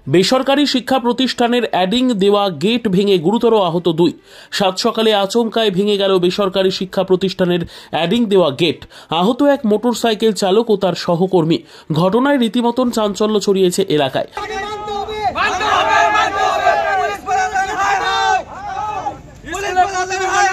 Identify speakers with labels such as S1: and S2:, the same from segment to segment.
S1: বেসরকারি শিক্ষা প্রতিষ্ঠানের অ্যাডিং দেওয়া গেট ভেঙে গুরুতর আহত 2। সাত সকালে আচমকায় ভেঙে গেল বেসরকারি শিক্ষা প্রতিষ্ঠানের অ্যাডিং দেওয়া গেট। আহত এক মোটরসাইকেল চালক ও তার সহকর্মী। ঘটনায় রীতিমতন চাঞ্চল্য ছড়িয়েছে এলাকায়।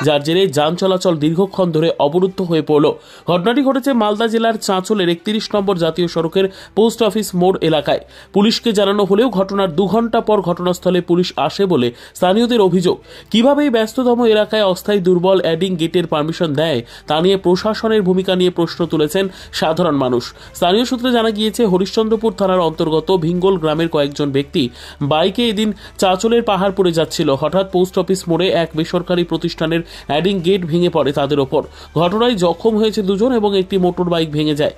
S1: যার জেরে যান চলাচল দীর্ঘক্ষণ ধরে অবরুদ্ধ হয়ে পড়ল। ঘটনাটি ঘটেছে মালদা জেলার চাঁচলের 31 নম্বর জাতীয় সড়কের পোস্ট অফিস মোড় এলাকায়। পুলিশকে জানানো হলেও ঘটনার 2 ঘন্টা পর ঘটনাস্থলে পুলিশ আসে বলে স্থানীয়দের অভিযোগ। কিভাবে এই ব্যস্ততম এলাকায় অস্থায়ী দুর্বল অ্যাডিং গেটের পারমিশন দেয় তা নিয়ে প্রশাসনের ভূমিকা নিয়ে প্রশ্ন তুলেছেন সাধারণ মানুষ। স্থানীয় সূত্রে জানা গিয়েছে, হরিশ্চন্দ্রপুর থানার অন্তর্গত ভিঙ্গল গ্রামের কয়েকজন ব্যক্তি বাইকে এদিন চাঁচলের পাহাড়পুরে যাচ্ছিল। হঠাৎ পোস্ট অফিস মোড়ে এক বেসরকারি প্রতিষ্ঠানের অ্যাডিং গেট ভেঙে পড়ে তাদের ওপর। ঘটনায় জখম হয়েছে 2 জন এবং একটি মোটর বাইক ভেঙে যায়।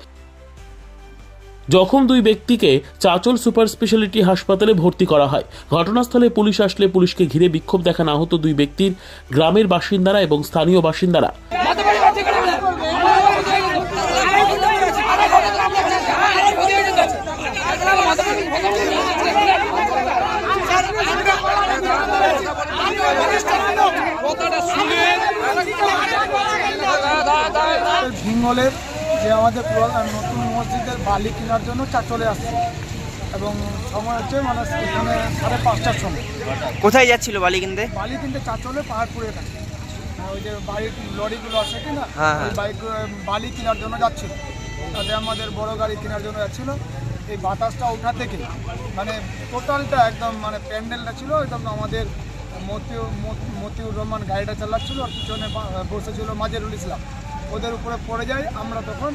S1: জখম 2 ব্যক্তিকে চাঁচল সুপার স্পেশালিটি হাসপাতালে ভর্তি করা হয়। ঘটনাস্থলে পুলিশ আসলে পুলিশকে ঘিরে বিক্ষোভ দেখান আহত 2 ব্যক্তির গ্রামের বাসিন্দারা এবং স্থানীয় বাসিন্দারা।
S2: ভিঙ্গলের যে আমাদের নতুন মসজিদের বালি কেনার জন্য চাঁচলে আসছে এবং সময় হচ্ছে মানে এখানে 5:30টার সময়।
S3: কোথায় যাচ্ছিল বালি কিনতে?
S2: বালি কিনতে চাঁচলে পাহাড়পুরের কাছে। ওই যে বাড়ির লরিগুলো আছে কিনা, ওই বাইক বালি কেনার জন্য যাচ্ছিল। তাতে আমাদের বড় গাড়ি কেনার জন্য যাচ্ছিল। এই বাতাসটা ওঠা থেকে মানে টোটালটা একদম মানে প্যান্ডেলটা ছিল একদম আমাদের মতিউর রহমান গাড়িটা চালাচ্ছিল আর পিছনে বসেছিল মাজেরুল ইসলাম। ওদের উপরে পড়ে যায়। আমরা তখন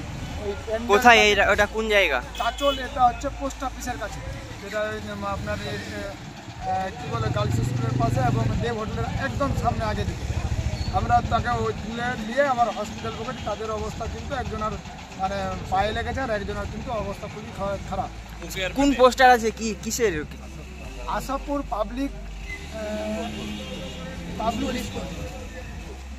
S3: কোথায়, ওটা কোন জায়গা?
S2: চাঁচল, এটা হচ্ছে পোস্ট অফিসের কাছে, যেটা আপনার কী বলে গার্লস স্কুলের পাশে এবং দেব হোটেলের একদম সামনে আগে দিকে। আমরা তাকে ওই তুলে নিয়ে আমার হসপিটাল পকেটে। তাদের অবস্থা কিন্তু একজনের মানে পায়ে লেগেছে আর একজনের কিন্তু অবস্থা খুবই খারাপ।
S3: কোন পোস্টার আছে, কি কিসের?
S2: আশাপুর পাবলিক।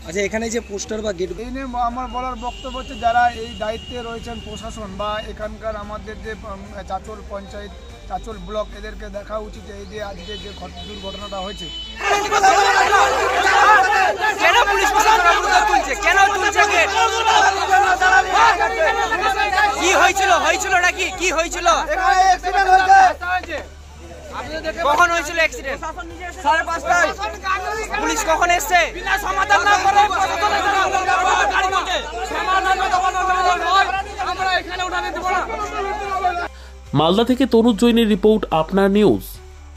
S4: আচ্ছা, এখানে যে পোস্টার বা গেট,
S2: এই নিয়ে আমার বলার বক্তব্য হচ্ছে, যারা এই দায়িত্বে রয়েছেন প্রশাসন বা এখানকার আমাদের যে চাঁচল পঞ্চায়েত, চাঁচল ব্লক, এদেরকে দেখা উচিত এই যে আজকে যে দুর্ঘটনাটা হয়েছে।
S3: কি হয়েছিল নাকি কি হয়েছিল? কখন হয়েছিল অ্যাক্সিডেন্ট? 5:30টায়। পুলিশ কখন এসছে?
S1: মালদা থেকে তনুজ জৈনের রিপোর্ট, আপনার নিউজ।